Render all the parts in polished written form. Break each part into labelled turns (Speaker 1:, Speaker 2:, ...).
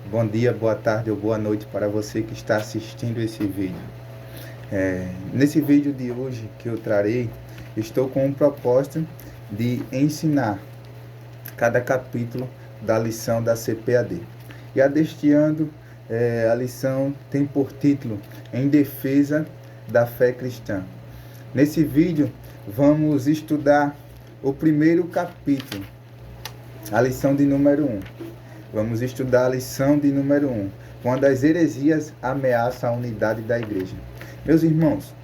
Speaker 1: Bom dia, boa tarde ou boa noite para você que está assistindo esse vídeo. Nesse vídeo de hoje que eu trarei, estou com o propósito de ensinar cada capítulo da lição da CPAD. E a deste ano, a lição tem por título Em Defesa da Fé Cristã. Nesse vídeo, vamos estudar o primeiro capítulo, a lição de número 1. Vamos estudar a lição de número 1, quando as heresias ameaçam a unidade da igreja. Meus irmãos,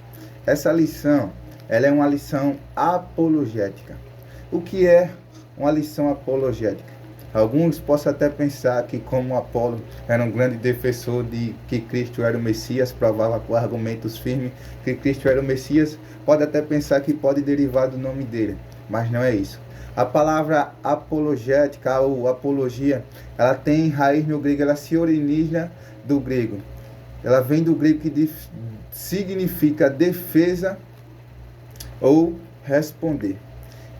Speaker 1: essa lição, ela é uma lição apologética. O que é uma lição apologética? Alguns possam até pensar que, como Apolo era um grande defensor de que Cristo era o Messias, provava com argumentos firmes que Cristo era o Messias, pode até pensar que pode derivar do nome dele, mas não é isso. A palavra apologética ou apologia, ela tem raiz no grego, ela se origina do grego. Ela vem do grego que significa defesa ou responder.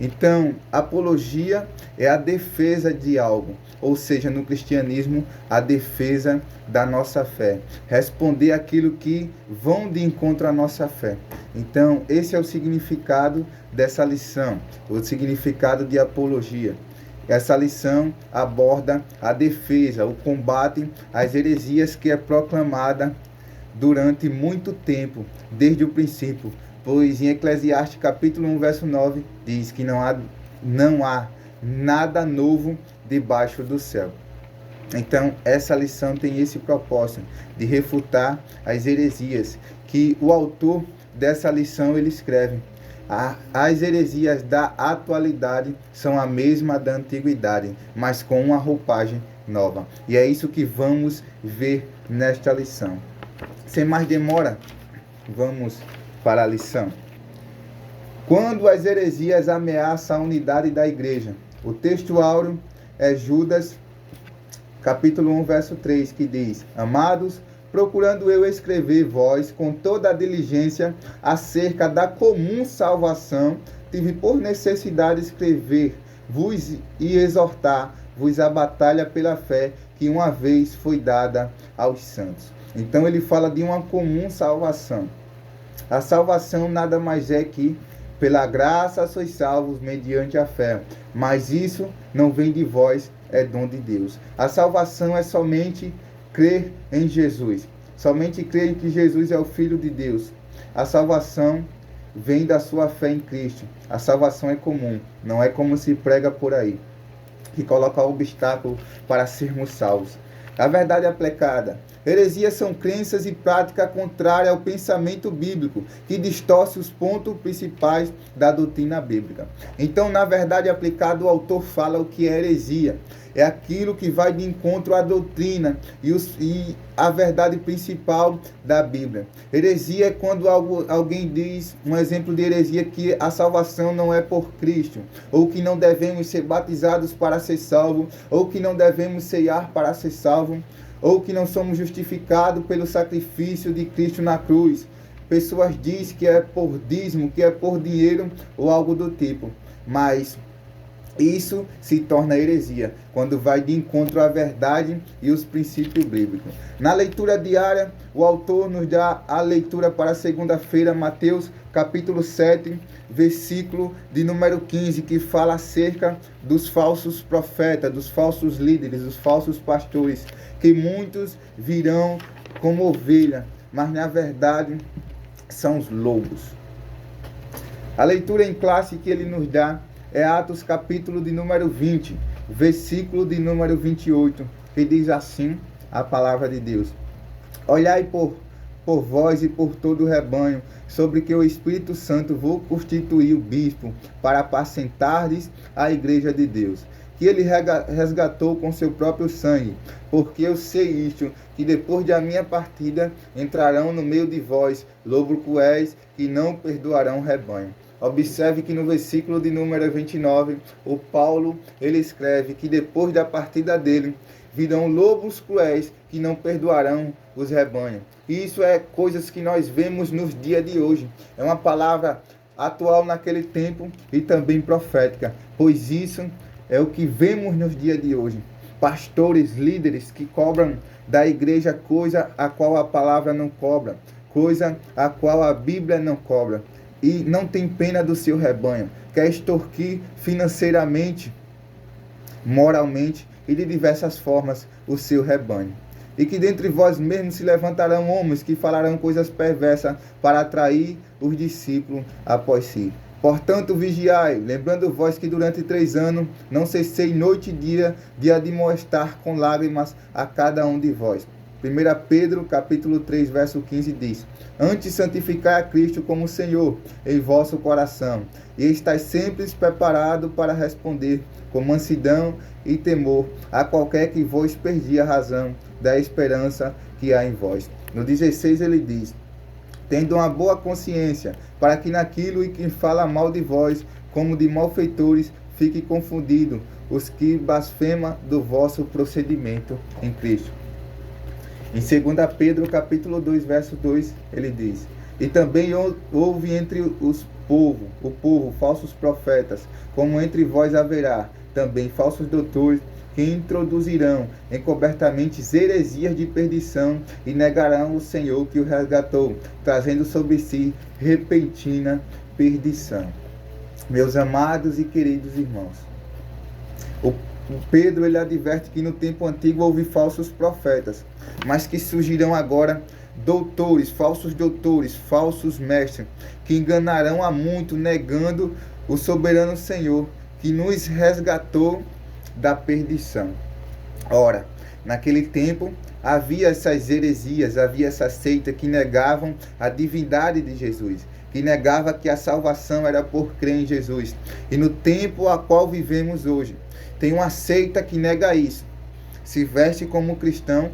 Speaker 1: Então, apologia é a defesa de algo, ou seja, no cristianismo, a defesa da nossa fé. Responder aquilo que vão de encontro à nossa fé. Então, esse é o significado dessa lição, o significado de apologia. Essa lição aborda a defesa, o combate às heresias que é proclamada durante muito tempo, desde o princípio. Pois em Eclesiastes capítulo 1, verso 9, diz que não há nada novo debaixo do céu. Então, essa lição tem esse propósito de refutar as heresias, que o autor dessa lição ele escreve. As heresias da atualidade são a mesma da antiguidade, mas com uma roupagem nova. E é isso que vamos ver nesta lição. Sem mais demora, vamos para a lição. Quando as heresias ameaçam a unidade da igreja. O texto áureo é Judas, capítulo 1, verso 3, que diz: Amados, procurando eu escrever vós com toda a diligência acerca da comum salvação, tive por necessidade escrever-vos e exortar-vos a batalha pela fé que uma vez foi dada aos santos. Então ele fala de uma comum salvação. A salvação nada mais é que pela graça sois salvos mediante a fé, mas isso não vem de vós, é dom de Deus. A salvação é somente crer em Jesus, somente crer em que Jesus é o Filho de Deus. A salvação vem da sua fé em Cristo. A salvação é comum, não é como se prega por aí, que coloca obstáculo para sermos salvos. A verdade aplicada. Heresias são crenças e prática contrária ao pensamento bíblico, que distorce os pontos principais da doutrina bíblica. Então, na verdade aplicada, o autor fala o que é heresia. É aquilo que vai de encontro à doutrina e a verdade principal da Bíblia. Heresia é quando alguém diz, um exemplo de heresia, que a salvação não é por Cristo, ou que não devemos ser batizados para ser salvos, ou que não devemos ceiar para ser salvos, ou que não somos justificados pelo sacrifício de Cristo na cruz. Pessoas dizem que é por dízimo, que é por dinheiro ou algo do tipo. Mas isso se torna heresia, quando vai de encontro à verdade e os princípios bíblicos. Na leitura diária, o autor nos dá a leitura para segunda-feira, Mateus capítulo 7, versículo de número 15, que fala acerca dos falsos profetas, dos falsos líderes, dos falsos pastores, que muitos virão como ovelha, mas na verdade são os lobos. A leitura em classe que ele nos dá é Atos capítulo de número 20, versículo de número 28, que diz assim a palavra de Deus: Olhai por vós e por todo o rebanho, sobre que o Espírito Santo vos constituiu bispo, para apacentardes a igreja de Deus, que ele resgatou com seu próprio sangue. Porque eu sei isto, que depois da minha partida entrarão no meio de vós lobos cruéis, que não perdoarão o rebanho. Observe que no versículo de número 29, o Paulo, ele escreve que depois da partida dele, virão lobos cruéis que não perdoarão os rebanhos. E isso é coisas que nós vemos nos dias de hoje. É uma palavra atual naquele tempo e também profética, pois isso é o que vemos nos dias de hoje. pastores, líderes que cobram da igreja coisa a qual a palavra não cobra, coisa a qual a Bíblia não cobra, e não tem pena do seu rebanho, quer extorquir financeiramente, moralmente e de diversas formas o seu rebanho. E que dentre vós mesmos se levantarão homens que falarão coisas perversas para atrair os discípulos após si. Portanto, vigiai, lembrando vós que durante 3 anos não cessei noite e dia de admoestar com lágrimas a cada um de vós. 1 Pedro, capítulo 3, verso 15 diz: Antes santificai a Cristo como Senhor em vosso coração, e estáis sempre preparados para responder com mansidão e temor a qualquer que vos perdi a razão da esperança que há em vós. No 16 ele diz: Tendo uma boa consciência, para que naquilo e quem fala mal de vós, como de malfeitores, fique confundido os que blasfemam do vosso procedimento em Cristo. Em 2 Pedro, capítulo 2, verso 2, ele diz: E também houve entre o povo, falsos profetas, como entre vós haverá também falsos doutores, que introduzirão encobertamente heresias de perdição e negarão o Senhor que o resgatou, trazendo sobre si repentina perdição. Meus amados e queridos irmãos, o Pedro ele adverte que no tempo antigo houve falsos profetas, mas que surgirão agora falsos doutores, falsos mestres, que enganarão a muito, negando o soberano Senhor que nos resgatou da perdição. Ora, naquele tempo havia essas heresias, havia essa seita que negavam a divindade de Jesus, que negava que a salvação era por crer em Jesus. E no tempo a qual vivemos hoje, tem uma seita que nega isso, se veste como cristão,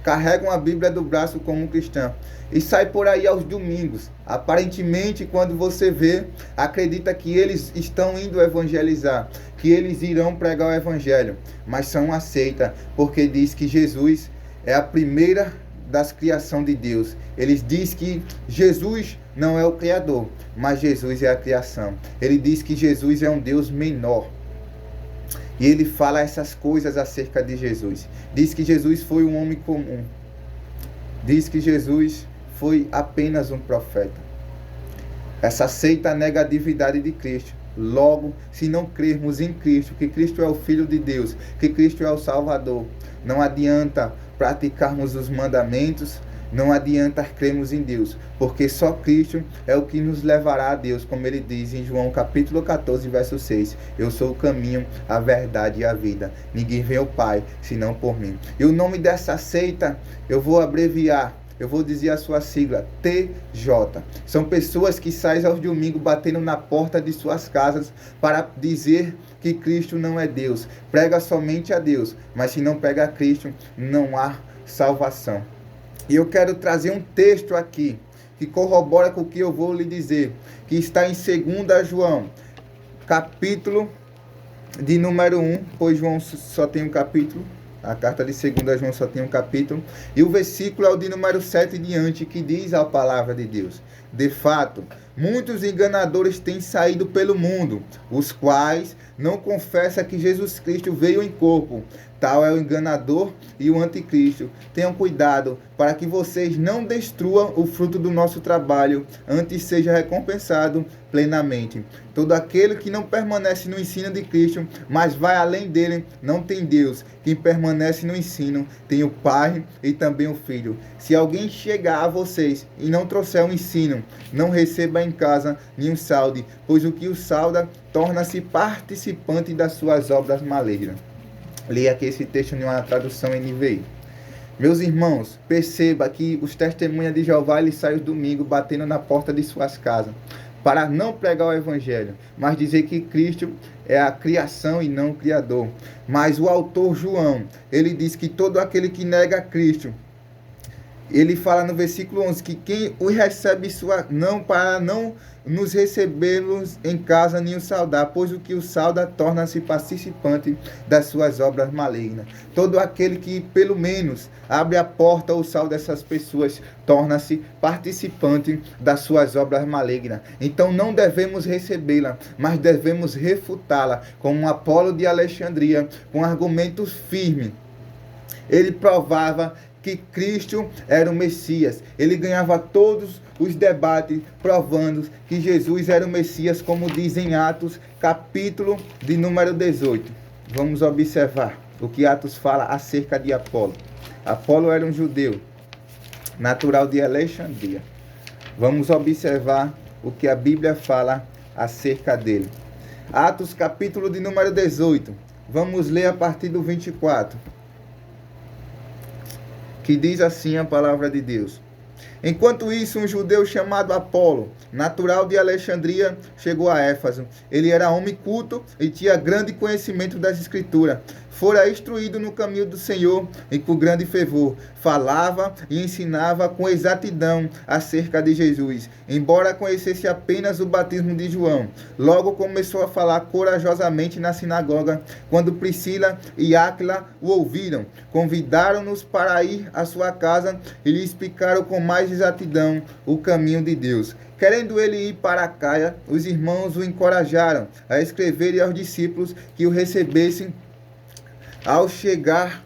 Speaker 1: carregam a Bíblia do braço como cristão e sai por aí aos domingos. Aparentemente, quando você vê, acredita que eles estão indo evangelizar, que eles irão pregar o evangelho, mas são uma seita, porque diz que Jesus é a primeira das criação de Deus. Eles dizem que Jesus não é o Criador, mas Jesus é a criação. Ele diz que Jesus é um Deus menor. E ele fala essas coisas acerca de Jesus. Diz que Jesus foi um homem comum. Diz que Jesus foi apenas um profeta. Essa seita nega a divindade de Cristo. Logo, se não crermos em Cristo, que Cristo é o Filho de Deus, que Cristo é o Salvador, não adianta praticarmos os mandamentos, não adianta crermos em Deus, porque só Cristo é o que nos levará a Deus, como ele diz em João capítulo 14, verso 6. Eu sou o caminho, a verdade e a vida. Ninguém vem ao Pai, senão por mim. E o nome dessa seita, eu vou abreviar, eu vou dizer a sua sigla, TJ. São pessoas que saem aos domingos batendo na porta de suas casas para dizer que Cristo não é Deus. Prega somente a Deus, mas se não prega a Cristo, não há salvação. E eu quero trazer um texto aqui, que corrobora com o que eu vou lhe dizer, que está em 2 João, capítulo de número 1, pois João só tem um capítulo, a carta de 2 João só tem um capítulo, e o versículo é o de número 7 em diante, que diz a palavra de Deus: De fato, muitos enganadores têm saído pelo mundo, os quais não confessam que Jesus Cristo veio em corpo. Tal é o enganador e o anticristo. Tenham cuidado para que vocês não destruam o fruto do nosso trabalho, antes seja recompensado plenamente. Todo aquele que não permanece no ensino de Cristo, mas vai além dele, não tem Deus. Quem permanece no ensino tem o Pai e também o Filho. Se alguém chegar a vocês e não trouxer um ensino, não receba em casa nenhum salde, pois o que o salda torna-se participante das suas obras malignas. Leia aqui esse texto em uma tradução NVI. Meus irmãos, perceba que os testemunhas de Jeová eles saem domingo batendo na porta de suas casas para não pregar o evangelho, mas dizer que Cristo é a criação e não o Criador. Mas o autor João, ele diz que todo aquele que nega Cristo Ele fala no versículo 11 que quem o recebe não para não nos recebê-los em casa nem o saudar, pois o que o sauda torna-se participante das suas obras malignas. Todo aquele que pelo menos abre a porta ou sauda essas pessoas torna-se participante das suas obras malignas. Então não devemos recebê-la, mas devemos refutá-la, como Apolo de Alexandria, com argumentos firmes. Ele provava que Cristo era o Messias. Ele ganhava todos os debates provando que Jesus era o Messias, como diz em Atos, capítulo de número 18. Vamos observar o que Atos fala acerca de Apolo. Apolo era um judeu, natural de Alexandria. Vamos observar o que a Bíblia fala acerca dele. Atos, capítulo de número 18. Vamos ler a partir do 24. Que diz assim a palavra de Deus. Enquanto isso, um judeu chamado Apolo, natural de Alexandria, chegou a Éfeso. Ele era homem culto e tinha grande conhecimento das Escrituras. Fora instruído no caminho do Senhor e com grande fervor. Falava e ensinava com exatidão acerca de Jesus, embora conhecesse apenas o batismo de João. Logo começou a falar corajosamente na sinagoga. Quando Priscila e Áquila o ouviram, convidaram-nos para ir à sua casa e lhe explicaram com mais exatidão o caminho de Deus. Querendo ele ir para Acaia, os irmãos o encorajaram a escrever aos discípulos que o recebessem. Ao chegar,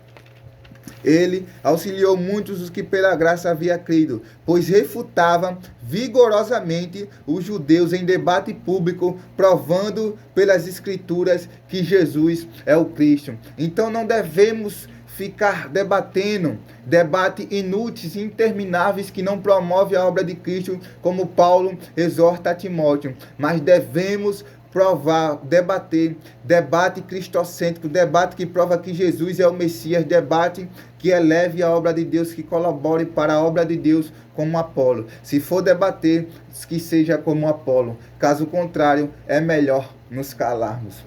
Speaker 1: ele auxiliou muitos dos que pela graça havia crido, pois refutava vigorosamente os judeus em debate público, provando pelas Escrituras que Jesus é o Cristo. Então não devemos ficar debatendo, debates inúteis e intermináveis que não promovem a obra de Cristo, como Paulo exorta a Timóteo, mas devemos provar, debater, debate cristocêntrico, debate que prova que Jesus é o Messias, debate que eleve a obra de Deus, que colabore para a obra de Deus como Apolo. Se for debater, que seja como Apolo. Caso contrário, é melhor nos calarmos.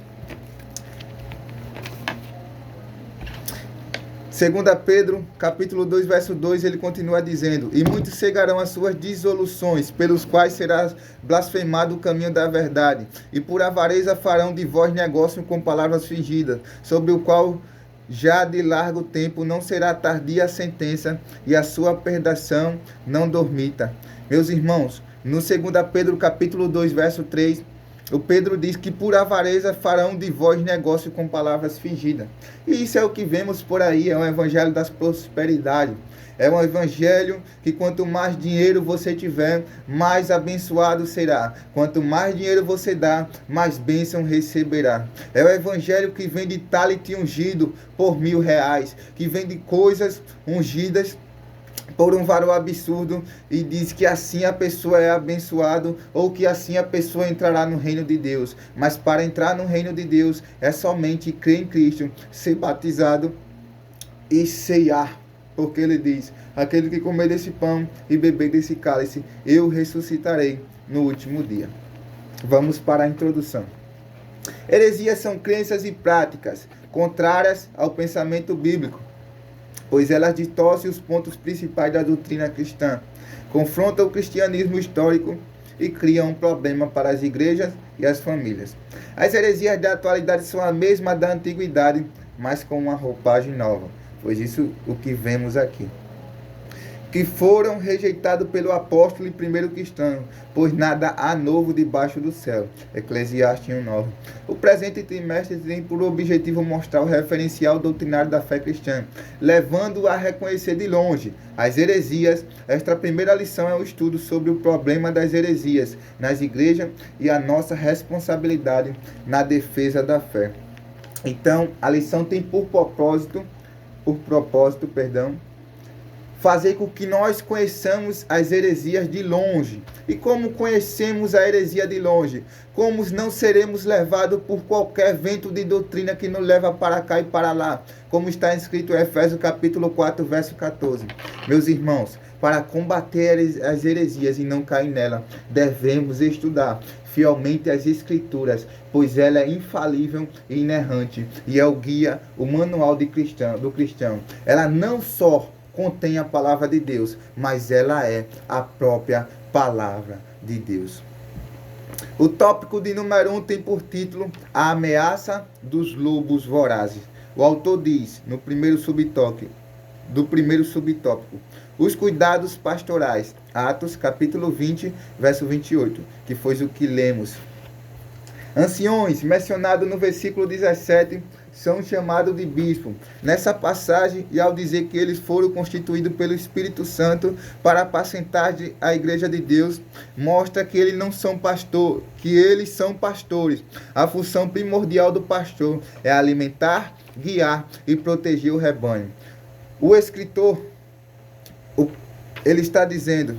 Speaker 1: 2 Pedro, capítulo 2, verso 2, ele continua dizendo: E muitos cegarão as suas dissoluções, pelos quais será blasfemado o caminho da verdade, e por avareza farão de vós negócio com palavras fingidas, sobre o qual já de largo tempo não será tardia a sentença, e a sua perdição não dormita. Meus irmãos, no 2 Pedro, capítulo 2, verso 3, o Pedro diz que por avareza farão de vós negócio com palavras fingidas. E isso é o que vemos por aí, é um evangelho das prosperidades. É um evangelho que quanto mais dinheiro você tiver, mais abençoado será. Quanto mais dinheiro você dá, mais bênção receberá. É o evangelho que vem de talento ungido por R$1.000, que vem de coisas ungidas por um valor absurdo, e diz que assim a pessoa é abençoada, ou que assim a pessoa entrará no reino de Deus. Mas para entrar no reino de Deus é somente crer em Cristo, ser batizado e ceiar, porque ele diz: aquele que comer desse pão e beber desse cálice, eu ressuscitarei no último dia. Vamos para a introdução. Heresias são crenças e práticas contrárias ao pensamento bíblico, pois elas distorcem os pontos principais da doutrina cristã, confrontam o cristianismo histórico e criam um problema para as igrejas e as famílias. As heresias da atualidade são a mesma da antiguidade, mas com uma roupagem nova, pois isso é o que vemos aqui. Que foram rejeitados pelo apóstolo e primeiro cristão, pois nada há novo debaixo do céu. Eclesiastes 1:9. O presente trimestre tem por objetivo mostrar o referencial doutrinário da fé cristã, levando a reconhecer de longe as heresias. Esta primeira lição é o estudo sobre o problema das heresias nas igrejas e a nossa responsabilidade na defesa da fé. Então, a lição tem por propósito, fazer com que nós conheçamos as heresias de longe. E como conhecemos a heresia de longe? Como não seremos levados por qualquer vento de doutrina que nos leva para cá e para lá, como está escrito em Efésios capítulo 4, verso 14. Meus irmãos, para combater as heresias e não cair nela, devemos estudar fielmente as Escrituras, pois ela é infalível e inerrante, e é o guia, o manual do cristão. Ela não só contém a palavra de Deus, mas ela é a própria palavra de Deus. O tópico de número 1 tem por título A Ameaça dos Lobos Vorazes. O autor diz, no primeiro subtópico, os cuidados pastorais, Atos capítulo 20, verso 28, que foi o que lemos. Anciões, mencionado no versículo 17, são chamados de bispo. Nessa passagem, e ao dizer que eles foram constituídos pelo Espírito Santo para apacentar a igreja de Deus, mostra que eles não são pastor, que eles são pastores. A função primordial do pastor é alimentar, guiar e proteger o rebanho. O escritor, ele está dizendo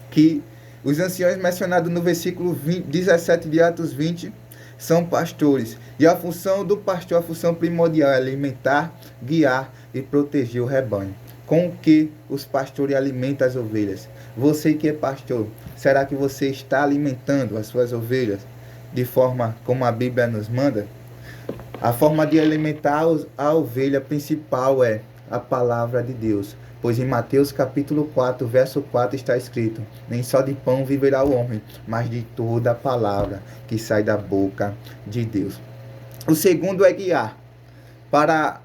Speaker 1: que os anciões mencionados no versículo 17 de Atos 20 são pastores. E a função do pastor, a função primordial é alimentar, guiar e proteger o rebanho. Com o que os pastores alimentam as ovelhas? Você que é pastor, será que você está alimentando as suas ovelhas de forma como a Bíblia nos manda? A forma de alimentar a ovelha principal é a palavra de Deus. Pois em Mateus capítulo 4, verso 4 está escrito: nem só de pão viverá o homem, mas de toda a palavra que sai da boca de Deus. O segundo é guiar. Para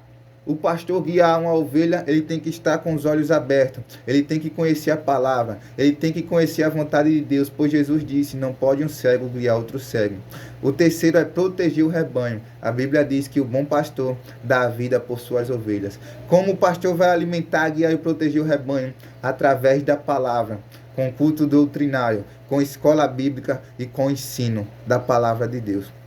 Speaker 1: o pastor guiar uma ovelha, ele tem que estar com os olhos abertos, ele tem que conhecer a palavra, ele tem que conhecer a vontade de Deus, pois Jesus disse, não pode um cego guiar outro cego. O terceiro é proteger o rebanho. A Bíblia diz que o bom pastor dá a vida por suas ovelhas. Como o pastor vai alimentar, guiar e proteger o rebanho? Através da palavra, com culto doutrinário, com escola bíblica e com ensino da palavra de Deus.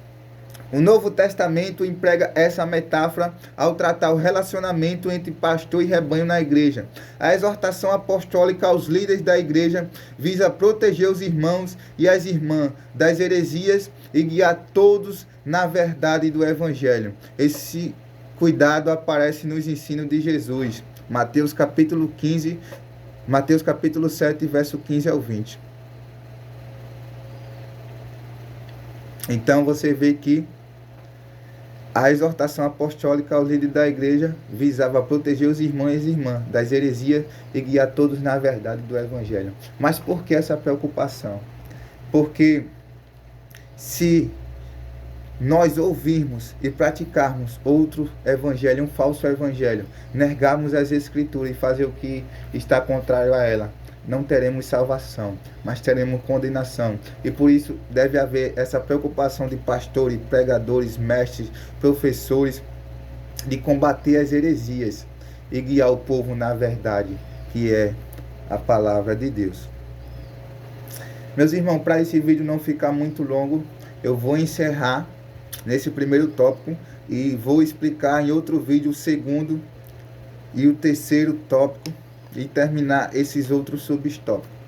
Speaker 1: O Novo Testamento emprega essa metáfora ao tratar o relacionamento entre pastor e rebanho na igreja. A exortação apostólica aos líderes da igreja visa proteger os irmãos e as irmãs das heresias e guiar todos na verdade do Evangelho. Esse cuidado aparece nos ensinos de Jesus. Mateus capítulo 7, verso 15 ao 20. Então você vê que a exortação apostólica ao líder da igreja visava proteger os irmãos e as irmãs das heresias e guiar todos na verdade do Evangelho. Mas por que essa preocupação? Porque se nós ouvirmos e praticarmos outro evangelho, um falso evangelho, negarmos as escrituras e fazer o que está contrário a ela, não teremos salvação, mas teremos condenação. E por isso deve haver essa preocupação de pastores, pregadores, mestres, professores, de combater as heresias e guiar o povo na verdade, que é a palavra de Deus. Meus irmãos, para esse vídeo não ficar muito longo, eu vou encerrar nesse primeiro tópico e vou explicar em outro vídeo o segundo e o terceiro tópico e terminar esses outros subtópicos.